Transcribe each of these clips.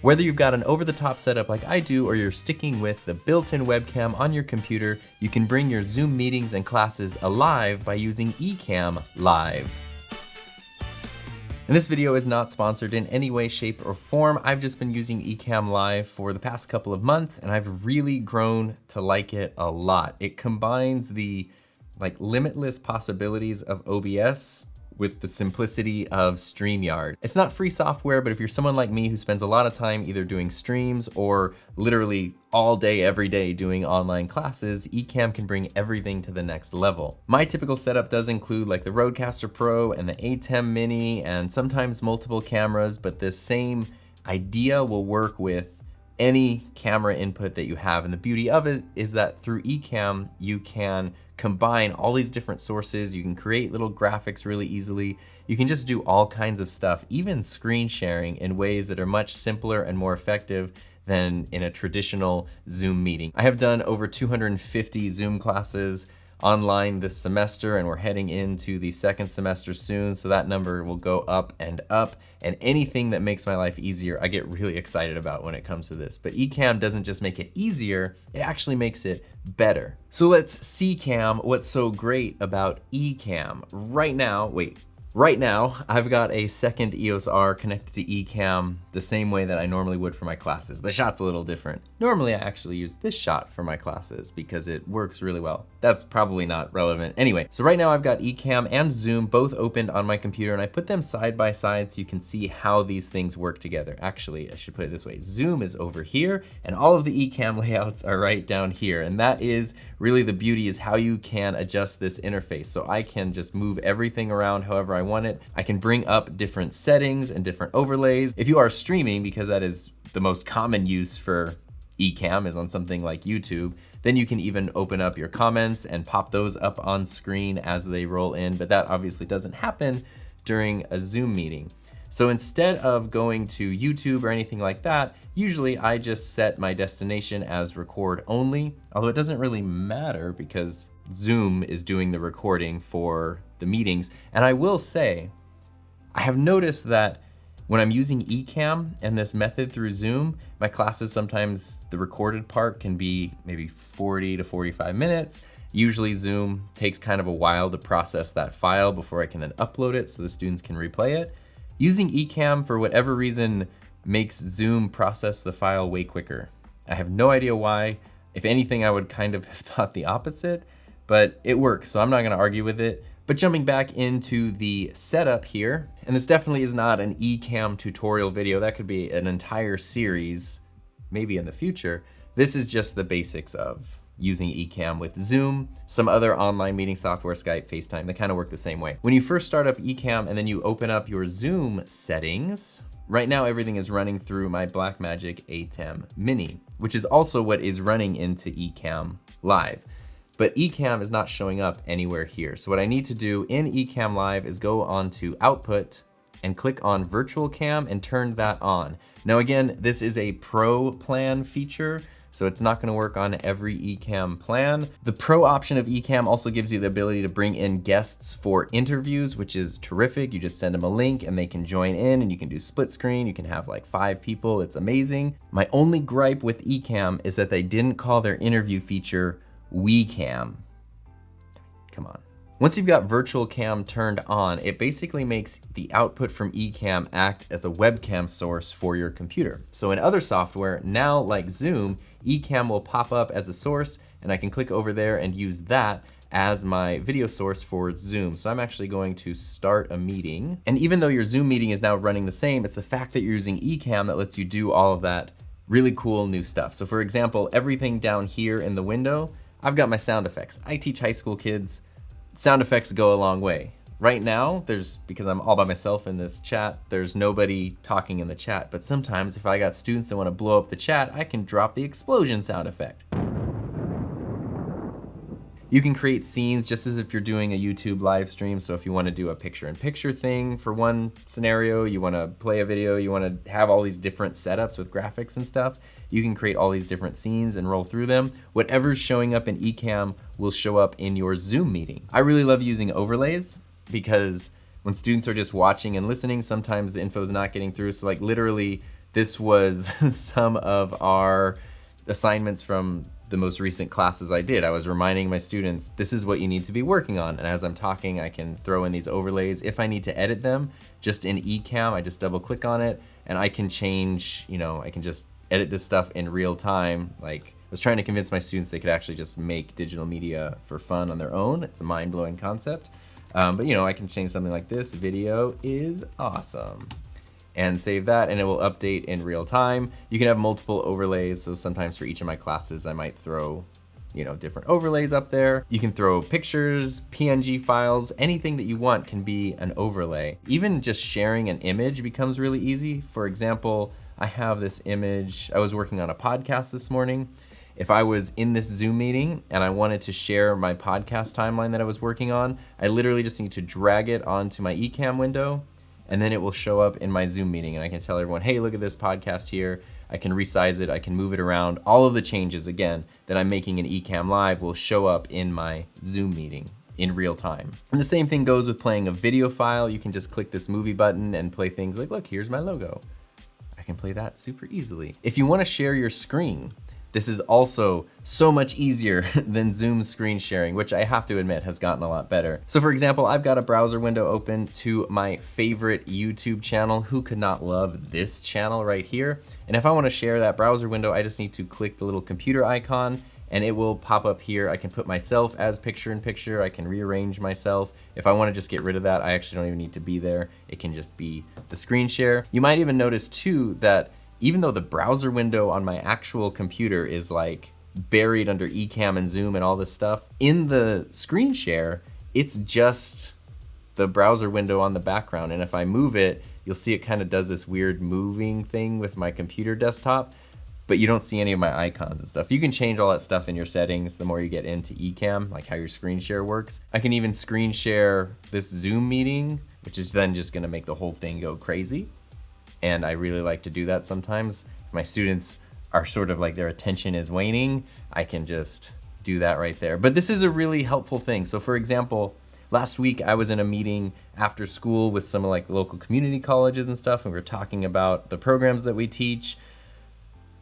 Whether you've got an over-the-top setup like I do, or you're sticking with the built-in webcam on your computer, you can bring your Zoom meetings and classes alive by using Ecamm Live. And this video is not sponsored in any way, shape, or form. I've just been using Ecamm Live for the past couple of months, and I've really grown to like it a lot. It combines the limitless possibilities of OBS with the simplicity of StreamYard. It's not free software, but if you're someone like me who spends a lot of time either doing streams or literally all day, every day doing online classes, Ecamm can bring everything to the next level. My typical setup does include like the Rodecaster Pro and the Ecamm Mini and sometimes multiple cameras, but this same idea will work with any camera input that you have. And the beauty of it is that through Ecamm, you can combine all these different sources. You can create little graphics really easily. You can just do all kinds of stuff, even screen sharing, in ways that are much simpler and more effective than in a traditional Zoom meeting. I have done over 250 Zoom classes online this semester, and we're heading into the second semester soon, so that number will go up and up. And anything that makes my life easier, I get really excited about when it comes to this. But Ecamm doesn't just make it easier, it actually makes it better. So let's see what's so great about Ecamm. Right now, I've got a second EOS R connected to Ecamm the same way that I normally would for my classes. The shot's a little different. Normally I actually use this shot for my classes because it works really well. That's probably not relevant. Anyway, so right now I've got Ecamm and Zoom both opened on my computer, and I put them side by side so you can see how these things work together. Actually, I should put it this way. Zoom is over here and all of the Ecamm layouts are right down here. And that is really the beauty, is how you can adjust this interface. So I can just move everything around however I want it. I can bring up different settings and different overlays. If you are streaming, because that is the most common use for Ecamm is on something like YouTube, then you can even open up your comments and pop those up on screen as they roll in, but that obviously doesn't happen during a Zoom meeting. So instead of going to YouTube or anything like that, usually I just set my destination as record only, although it doesn't really matter because Zoom is doing the recording for the meetings. And I will say, I have noticed that when I'm using Ecamm and this method through Zoom, my classes, sometimes the recorded part can be maybe 40 to 45 minutes. Usually Zoom takes kind of a while to process that file before I can then upload it so the students can replay it. Using Ecamm, for whatever reason, makes Zoom process the file way quicker. I have no idea why. If anything, I would kind of have thought the opposite, but it works, so I'm not gonna argue with it. But jumping back into the setup here, and this definitely is not an Ecamm tutorial video, that could be an entire series, maybe in the future. This is just the basics of using Ecamm with Zoom, some other online meeting software, Skype, FaceTime, they kind of work the same way. When you first start up Ecamm and then you open up your Zoom settings, right now everything is running through my Blackmagic Ecamm Mini, which is also what is running into Ecamm Live. But Ecamm is not showing up anywhere here. So what I need to do in Ecamm Live is go on to Output and click on Virtual Cam and turn that on. Now again, this is a Pro plan feature, so it's not gonna work on every Ecamm plan. The Pro option of Ecamm also gives you the ability to bring in guests for interviews, which is terrific. You just send them a link and they can join in, and you can do split screen. You can have like 5 people, it's amazing. My only gripe with Ecamm is that they didn't call their interview feature Wecam. Come on. Once you've got virtual cam turned on, it basically makes the output from Ecamm act as a webcam source for your computer. So in other software, now like Zoom, Ecamm will pop up as a source, and I can click over there and use that as my video source for Zoom. So I'm actually going to start a meeting. And even though your Zoom meeting is now running the same, it's the fact that you're using Ecamm that lets you do all of that really cool new stuff. So for example, everything down here in the window, I've got my sound effects. I teach high school kids, sound effects go a long way. Right now, because I'm all by myself in this chat, there's nobody talking in the chat. But sometimes if I got students that want to blow up the chat, I can drop the explosion sound effect. You can create scenes just as if you're doing a YouTube live stream. So if you want to do a picture-in-picture thing for one scenario, you want to play a video, you want to have all these different setups with graphics and stuff, you can create all these different scenes and roll through them. Whatever's showing up in Ecamm will show up in your Zoom meeting. I really love using overlays because when students are just watching and listening, sometimes the info is not getting through. So like literally This was some of our assignments from the most recent classes I did. I was reminding my students, this is what you need to be working on. And as I'm talking, I can throw in these overlays. If I need to edit them, just in Ecamm, I just double click on it and I can change, I can just edit this stuff in real time. Like, I was trying to convince my students they could actually just make digital media for fun on their own. It's a mind-blowing concept. But I can change something like this, video is awesome, and save that, and it will update in real time. You can have multiple overlays, so sometimes for each of my classes, I might throw, different overlays up there. You can throw pictures, PNG files, anything that you want can be an overlay. Even just sharing an image becomes really easy. For example, I have this image, I was working on a podcast this morning. If I was in this Zoom meeting and I wanted to share my podcast timeline that I was working on, I literally just need to drag it onto my Ecamm window, and then it will show up in my Zoom meeting, and I can tell everyone, hey, look at this podcast here. I can resize it, I can move it around. All of the changes, again, that I'm making in Ecamm Live will show up in my Zoom meeting in real time. And the same thing goes with playing a video file. You can just click this movie button and play things like, look, here's my logo. I can play that super easily. If you want to share your screen, this is also so much easier than Zoom screen sharing, which I have to admit has gotten a lot better. So for example, I've got a browser window open to my favorite YouTube channel. Who could not love this channel right here? And if I want to share that browser window, I just need to click the little computer icon and it will pop up here. I can put myself as picture in picture. I can rearrange myself. If I want to just get rid of that, I actually don't even need to be there. It can just be the screen share. You might even notice too that even though the browser window on my actual computer is like buried under Ecamm and Zoom and all this stuff, in the screen share, it's just the browser window on the background. And if I move it, you'll see it kind of does this weird moving thing with my computer desktop, but you don't see any of my icons and stuff. You can change all that stuff in your settings the more you get into Ecamm, like how your screen share works. I can even screen share this Zoom meeting, which is then just gonna make the whole thing go crazy. And I really like to do that sometimes. If my students are sort of like their attention is waning, I can just do that right there. But this is a really helpful thing. So for example, last week I was in a meeting after school with some like local community colleges and stuff, and we were talking about the programs that we teach.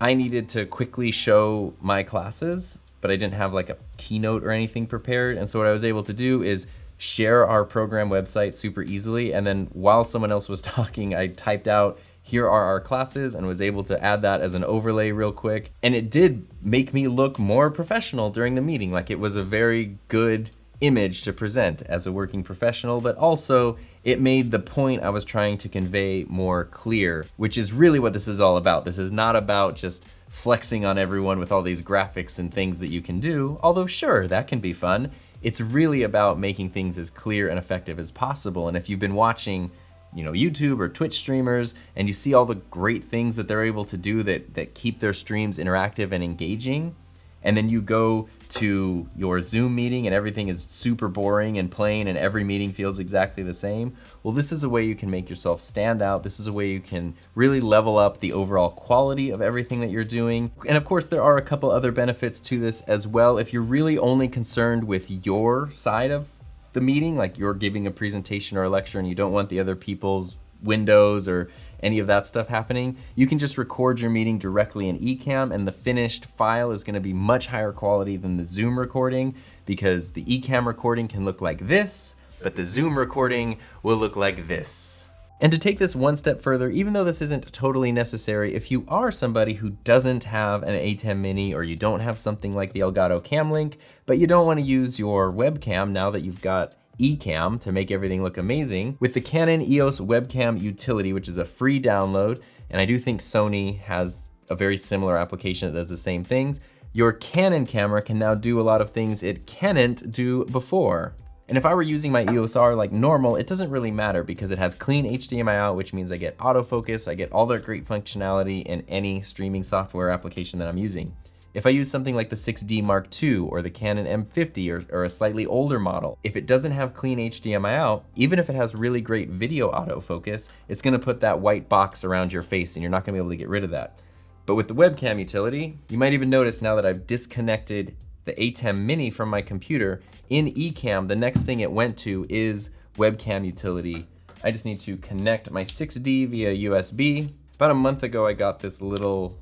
I needed to quickly show my classes, but I didn't have like a keynote or anything prepared. And so what I was able to do is share our program website super easily. And then while someone else was talking, I typed out, here are our classes, and was able to add that as an overlay real quick. And it did make me look more professional during the meeting. Like, it was a very good image to present as a working professional, but also it made the point I was trying to convey more clear, which is really what this is all about. This is not about just flexing on everyone with all these graphics and things that you can do, although sure, that can be fun. It's really about making things as clear and effective as possible. And if you've been watching YouTube or Twitch streamers, and you see all the great things that they're able to do that keep their streams interactive and engaging, and then you go to your Zoom meeting and everything is super boring and plain and every meeting feels exactly the same, well, this is a way you can make yourself stand out. This is a way you can really level up the overall quality of everything that you're doing. And of course, there are a couple other benefits to this as well. If you're really only concerned with your side of the meeting, like you're giving a presentation or a lecture and you don't want the other people's windows or any of that stuff happening, you can just record your meeting directly in Ecamm, and the finished file is going to be much higher quality than the Zoom recording, because the Ecamm recording can look like this, but the Zoom recording will look like this. And to take this one step further, even though this isn't totally necessary, if you are somebody who doesn't have an A10 Mini, or you don't have something like the Elgato Cam Link, but you don't want to use your webcam now that you've got Ecamm to make everything look amazing, with the Canon EOS Webcam Utility, which is a free download, and I do think Sony has a very similar application that does the same things, your Canon camera can now do a lot of things it couldn't do before. And if I were using my EOS R like normal, it doesn't really matter because it has clean HDMI out, which means I get autofocus, I get all that great functionality in any streaming software application that I'm using. If I use something like the 6D Mark II or the Canon M50 or a slightly older model, if it doesn't have clean HDMI out, even if it has really great video autofocus, it's gonna put that white box around your face and you're not gonna be able to get rid of that. But with the webcam utility, you might even notice now that I've disconnected the A10 Mini from my computer, in Ecamm, the next thing it went to is webcam utility. I just need to connect my 6D via USB. About a month ago, I got this little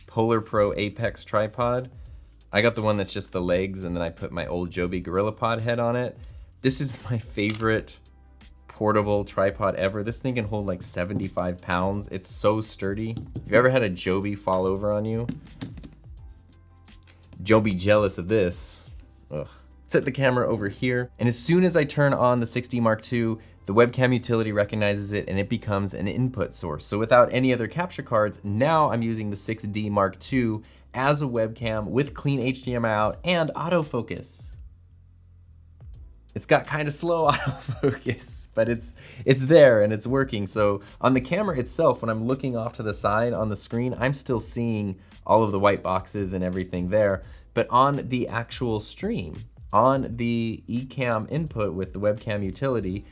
Polar Pro Apex tripod. I got the one that's just the legs, and then I put my old Joby GorillaPod head on it. This is my favorite portable tripod ever. This thing can hold like 75 pounds. It's so sturdy. If you've ever had a Joby fall over on you, Joby jealous of this. Ugh. Set the camera over here, and as soon as I turn on the 6D Mark II, the webcam utility recognizes it and it becomes an input source. So without any other capture cards, now I'm using the 6D Mark II as a webcam with clean HDMI out and autofocus. It's got kind of slow autofocus, but it's there and it's working. So on the camera itself, when I'm looking off to the side on the screen, I'm still seeing all of the white boxes and everything there. But on the actual stream, on the Ecamm input with the webcam utility,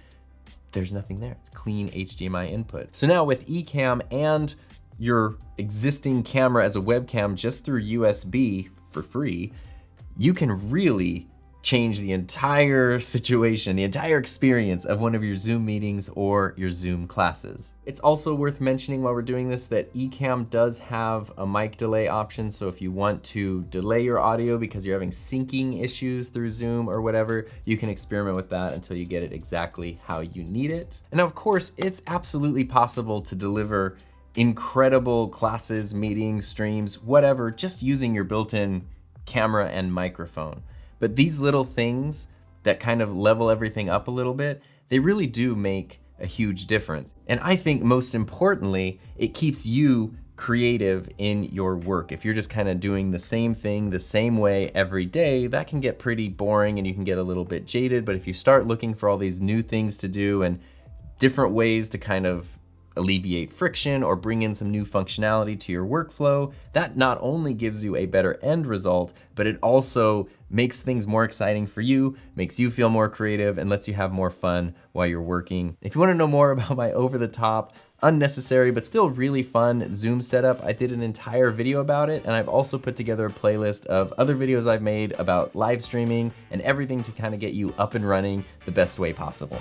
there's nothing there. It's clean HDMI input. So now with Ecamm and your existing camera as a webcam just through USB for free, you can really change the entire situation, the entire experience of one of your Zoom meetings or your Zoom classes. It's also worth mentioning while we're doing this that Ecamm does have a mic delay option, so if you want to delay your audio because you're having syncing issues through Zoom or whatever, you can experiment with that until you get it exactly how you need it. And of course, it's absolutely possible to deliver incredible classes, meetings, streams, whatever, just using your built-in camera and microphone. But these little things that kind of level everything up a little bit, they really do make a huge difference. And I think most importantly, it keeps you creative in your work. If you're just kind of doing the same thing the same way every day, that can get pretty boring and you can get a little bit jaded. But if you start looking for all these new things to do and different ways to kind of alleviate friction or bring in some new functionality to your workflow, that not only gives you a better end result, but it also makes things more exciting for you, makes you feel more creative, and lets you have more fun while you're working. If you want to know more about my over-the-top, unnecessary, but still really fun Zoom setup, I did an entire video about it, and I've also put together a playlist of other videos I've made about live streaming and everything to kind of get you up and running the best way possible.